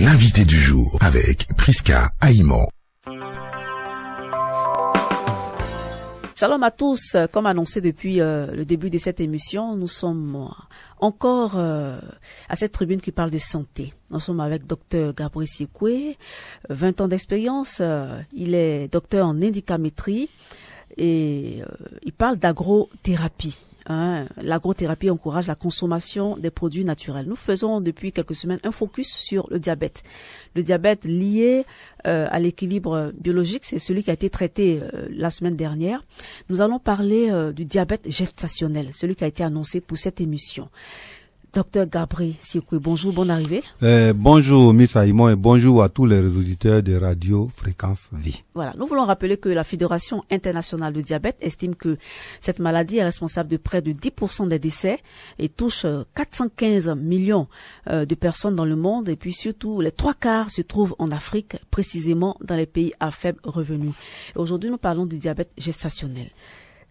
L'invité du jour avec Priska Aïman. Shalom à tous. Comme annoncé depuis le début de cette émission, nous sommes encore à cette tribune qui parle de santé. Nous sommes avec Dr Gabriel Siekwe, 20 ans d'expérience. Il est docteur en indicamétrie et il parle d'agrothérapie. L'agrothérapie encourage la consommation des produits naturels. Nous faisons depuis quelques semaines un focus sur le diabète. Le diabète lié à l'équilibre biologique, c'est celui qui a été traité la semaine dernière. Nous allons parler du diabète gestationnel, celui qui a été annoncé pour cette émission. Docteur Gabriel Siekwe, bonjour, bonne arrivée. Bonjour Miss Aïmon et bonjour à tous les auditeurs de Radio Fréquence Vie. Voilà, nous voulons rappeler que la Fédération internationale du diabète estime que cette maladie est responsable de près de 10% des décès et touche 415 millions de personnes dans le monde, et puis surtout les 3/4 se trouvent en Afrique, précisément dans les pays à faible revenu. Et aujourd'hui, nous parlons du diabète gestationnel.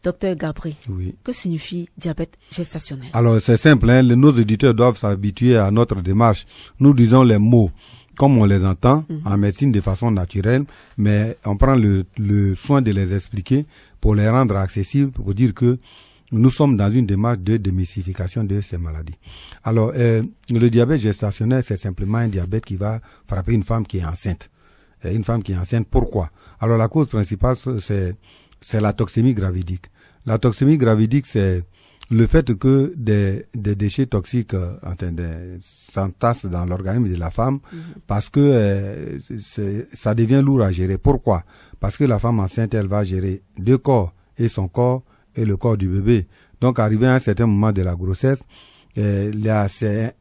Docteur Gabriel, oui. Que signifie diabète gestationnel? Alors c'est simple, nos auditeurs doivent s'habituer à notre démarche. Nous disons les mots comme on les entend en médecine de façon naturelle, mais on prend le soin de les expliquer pour les rendre accessibles, pour dire que nous sommes dans une démarche de démystification de ces maladies. Alors le diabète gestationnel, c'est simplement un diabète qui va frapper une femme qui est enceinte. Une femme qui est enceinte, pourquoi? Alors la cause principale, c'est la toxémie gravidique. La toxémie gravidique, c'est le fait que des déchets toxiques s'entassent dans l'organisme de la femme parce que ça devient lourd à gérer. Pourquoi? Parce que la femme enceinte, elle va gérer deux corps, et son corps et le corps du bébé. Donc, arrivé à un certain moment de la grossesse, il y a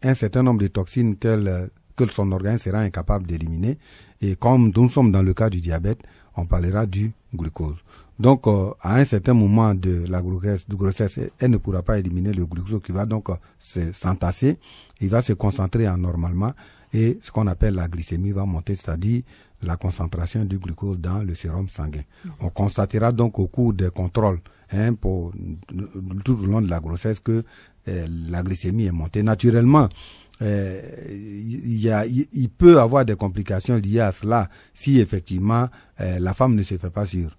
un certain nombre de toxines que son organisme sera incapable d'éliminer. Et comme nous sommes dans le cas du diabète, on parlera du glucose. Donc, à un certain moment de la grossesse, elle ne pourra pas éliminer le glucose qui va donc s'entasser. Il va se concentrer normalement et ce qu'on appelle la glycémie va monter, c'est-à-dire la concentration du glucose dans le sérum sanguin. On constatera donc au cours des contrôles tout au long de la grossesse que la glycémie est montée. Naturellement, il peut avoir des complications liées à cela si effectivement la femme ne se fait pas suivre.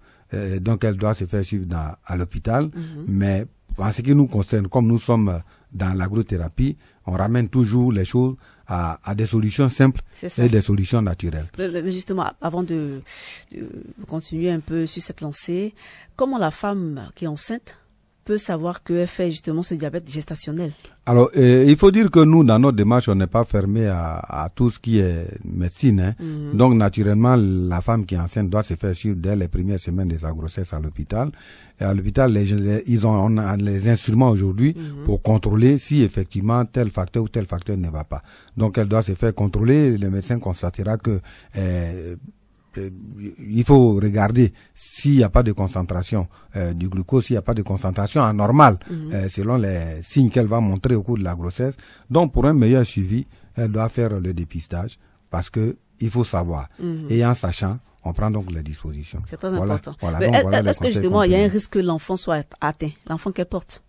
Donc elle doit se faire suivre à l'hôpital, mais en ce qui nous concerne, comme nous sommes dans l'agrothérapie, on ramène toujours les choses à des solutions simples et des solutions naturelles. Mais justement, avant de continuer un peu sur cette lancée, comment la femme qui est enceinte peut savoir qu'elle fait justement ce diabète gestationnel? Alors, il faut dire que nous, dans notre démarche, on n'est pas fermé à tout ce qui est médecine. Donc, naturellement, la femme qui est enceinte doit se faire suivre dès les premières semaines de sa grossesse à l'hôpital. Et à l'hôpital, on a les instruments aujourd'hui pour contrôler si effectivement tel facteur ou tel facteur ne va pas. Donc, elle doit se faire contrôler. Le médecin constatera que il faut regarder s'il n'y a pas de concentration du glucose, s'il n'y a pas de concentration anormale selon les signes qu'elle va montrer au cours de la grossesse. Donc pour un meilleur suivi, elle doit faire le dépistage parce que il faut savoir. Et en sachant, on prend donc les dispositions. C'est très important. Est-ce que justement il y a un risque que l'enfant soit atteint, l'enfant qu'elle porte?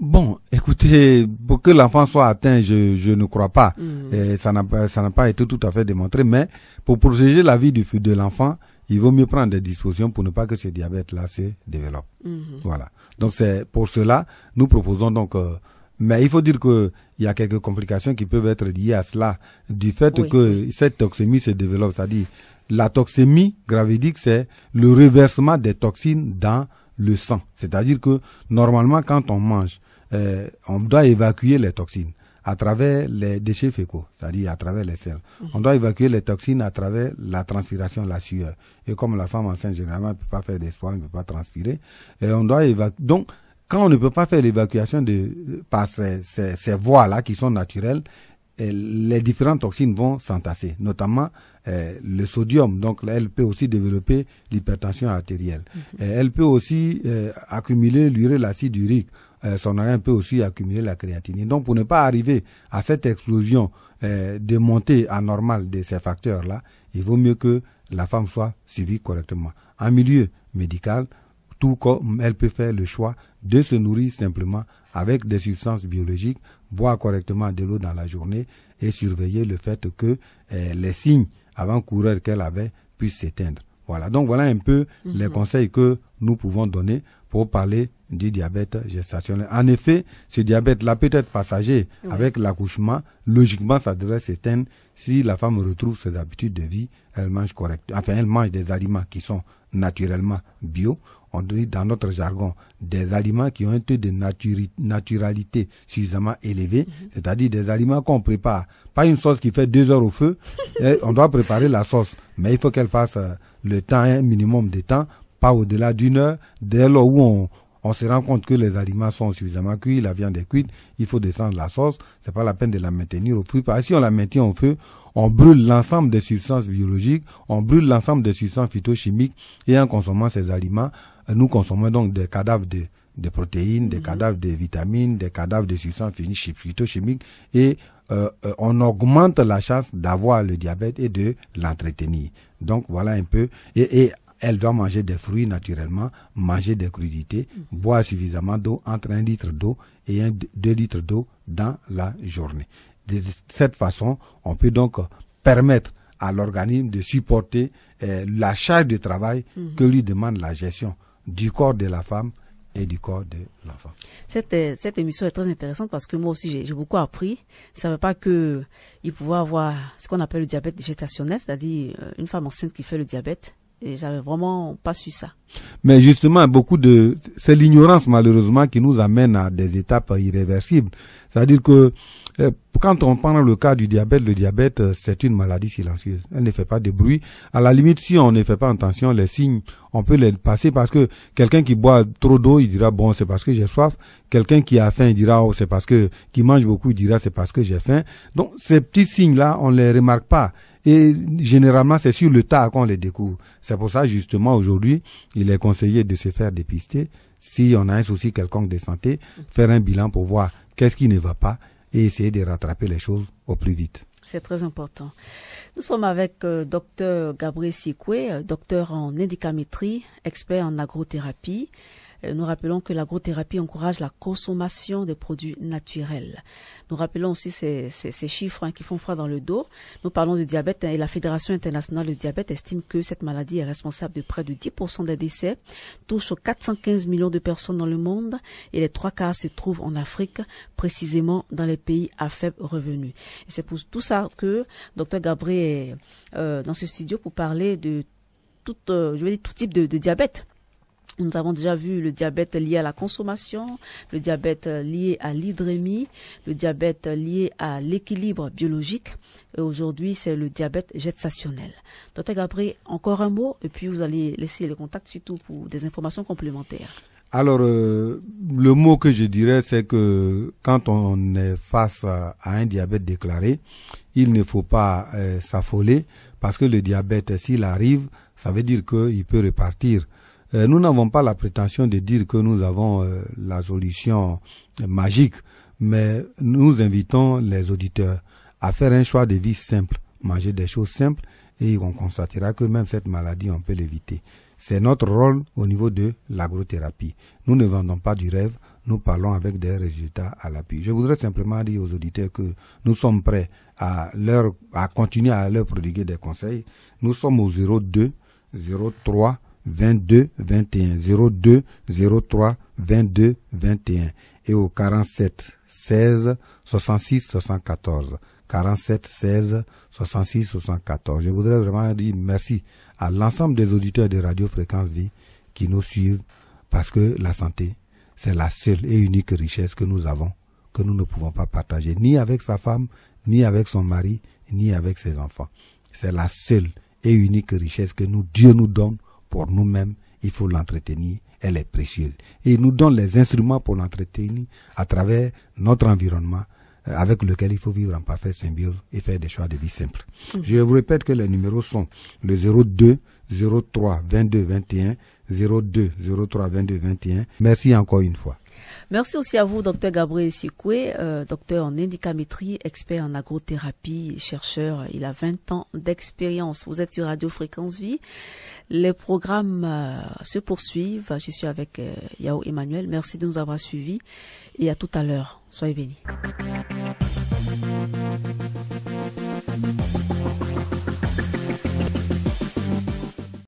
Bon, écoutez, pour que l'enfant soit atteint, je ne crois pas. Ça n'a pas été tout à fait démontré, mais pour protéger la vie de l'enfant, il vaut mieux prendre des dispositions pour ne pas que ce diabète-là se développe. Voilà. Donc c'est pour cela, nous proposons donc, mais il faut dire que il y a quelques complications qui peuvent être liées à cela, du fait que cette toxémie se développe, c'est-à-dire la toxémie gravidique, c'est le reversement des toxines dans le sang. C'est-à-dire que normalement, quand on mange, on doit évacuer les toxines à travers les déchets fécaux, c'est-à-dire à travers les selles. On doit évacuer les toxines à travers la transpiration, la sueur. Et comme la femme enceinte, généralement, ne peut pas faire des sport, ne peut pas transpirer, et on doit évacuer. Donc, quand on ne peut pas faire l'évacuation par ces voies-là qui sont naturelles, les différentes toxines vont s'entasser, notamment le sodium. Donc, elle peut aussi développer l'hypertension artérielle. Elle peut aussi accumuler l'urée, l'acide urique. Son organe peut aussi accumuler la créatinine. Donc, pour ne pas arriver à cette explosion de montée anormale de ces facteurs-là, il vaut mieux que la femme soit suivie correctement. En milieu médical, tout comme elle peut faire le choix de se nourrir simplement avec des substances biologiques, boire correctement de l'eau dans la journée et surveiller le fait que les signes avant-coureurs qu'elle avait puissent s'éteindre. Voilà, donc voilà un peu les conseils que nous pouvons donner pour parler du diabète gestationnel. En effet, ce diabète-là peut être passager avec l'accouchement. Logiquement, ça devrait s'éteindre si la femme retrouve ses habitudes de vie, elle mange correctement. Enfin, elle mange des aliments qui sont naturellement bio. On dit dans notre jargon des aliments qui ont un taux de naturalité suffisamment élevé, c'est-à-dire des aliments qu'on prépare. Pas une sauce qui fait 2 heures au feu, on doit préparer la sauce, mais il faut qu'elle fasse le temps, un minimum de temps, pas au-delà d'1 heure. Dès lors où on se rend compte que les aliments sont suffisamment cuits, la viande est cuite, il faut descendre la sauce, c'est pas la peine de la maintenir au feu. Parce que si on la maintient au feu, on brûle l'ensemble des substances biologiques, on brûle l'ensemble des substances phytochimiques, et en consommant ces aliments, nous consommons donc des cadavres de protéines, des cadavres de vitamines, des cadavres de substances phytochimiques, et on augmente la chance d'avoir le diabète et de l'entretenir. Donc voilà un peu, et elle doit manger des fruits naturellement, manger des crudités, boire suffisamment d'eau, entre 1 litre d'eau et 2 litres d'eau dans la journée. De cette façon, on peut donc permettre à l'organisme de supporter la charge de travail que lui demande la gestion du corps de la femme et du corps de l'enfant. Cette émission est très intéressante parce que moi aussi j'ai beaucoup appris. Je ne savais pas qu'il pouvait avoir ce qu'on appelle le diabète gestationnel, c'est-à-dire une femme enceinte qui fait le diabète. Et j'avais vraiment pas su ça. Mais justement, c'est l'ignorance malheureusement qui nous amène à des étapes irréversibles. C'est-à-dire que quand on prend le cas du diabète, le diabète c'est une maladie silencieuse. Elle ne fait pas de bruit. À la limite, si on ne fait pas attention, les signes, on peut les passer parce que quelqu'un qui boit trop d'eau, il dira bon, c'est parce que j'ai soif. Quelqu'un qui a faim, il dira oh, c'est parce que qui mange beaucoup, il dira c'est parce que j'ai faim. Donc ces petits signes-là, on les remarque pas. Et généralement, c'est sur le tas qu'on les découvre. C'est pour ça, justement, aujourd'hui, il est conseillé de se faire dépister. Si on a un souci quelconque de santé, faire un bilan pour voir qu'est-ce qui ne va pas et essayer de rattraper les choses au plus vite. C'est très important. Nous sommes avec Dr Gabriel Sikwe, docteur en médicamétrie, expert en agrothérapie. Nous rappelons que l'agrothérapie encourage la consommation des produits naturels. Nous rappelons aussi ces chiffres qui font froid dans le dos. Nous parlons du diabète et la Fédération internationale du diabète estime que cette maladie est responsable de près de 10% des décès, touche 415 millions de personnes dans le monde et les 3 quarts se trouvent en Afrique, précisément dans les pays à faible revenu. Et c'est pour tout ça que Dr Gabriel est dans ce studio pour parler de tout type de diabète. Nous avons déjà vu le diabète lié à la consommation, le diabète lié à l'hydrémie, le diabète lié à l'équilibre biologique. Et aujourd'hui, c'est le diabète gestationnel. Dr Gabriel, encore un mot, et puis vous allez laisser le contact surtout pour des informations complémentaires. Alors, le mot que je dirais, c'est que quand on est face à un diabète déclaré, il ne faut pas s'affoler, parce que le diabète, s'il arrive, ça veut dire qu'il peut repartir. Nous n'avons pas la prétention de dire que nous avons la solution magique, mais nous invitons les auditeurs à faire un choix de vie simple, manger des choses simples, et on constatera que même cette maladie, on peut l'éviter. C'est notre rôle au niveau de l'agrothérapie. Nous ne vendons pas du rêve, nous parlons avec des résultats à l'appui. Je voudrais simplement dire aux auditeurs que nous sommes prêts à continuer à leur prodiguer des conseils. Nous sommes au 02 03 22 21 02 03 22 21 et au 47 16 66 74 47 16 66 74. Je voudrais vraiment dire merci à l'ensemble des auditeurs de Radio Fréquence Vie qui nous suivent, parce que la santé, c'est la seule et unique richesse que nous avons, que nous ne pouvons pas partager ni avec sa femme, ni avec son mari, ni avec ses enfants. C'est la seule et unique richesse que Dieu nous donne pour nous-mêmes. Il faut l'entretenir, elle est précieuse. Et il nous donne les instruments pour l'entretenir à travers notre environnement avec lequel il faut vivre en parfaite symbiose et faire des choix de vie simples. Je vous répète que les numéros sont le 02 03 22 21 02 03 22 21. Merci encore une fois. Merci aussi à vous, Dr Gabriel Sikwe, docteur en médicamétrie, expert en agrothérapie, chercheur. Il a 20 ans d'expérience. Vous êtes sur Radio Fréquence Vie. Les programmes se poursuivent. Je suis avec Yao Emmanuel. Merci de nous avoir suivis et à tout à l'heure. Soyez bénis.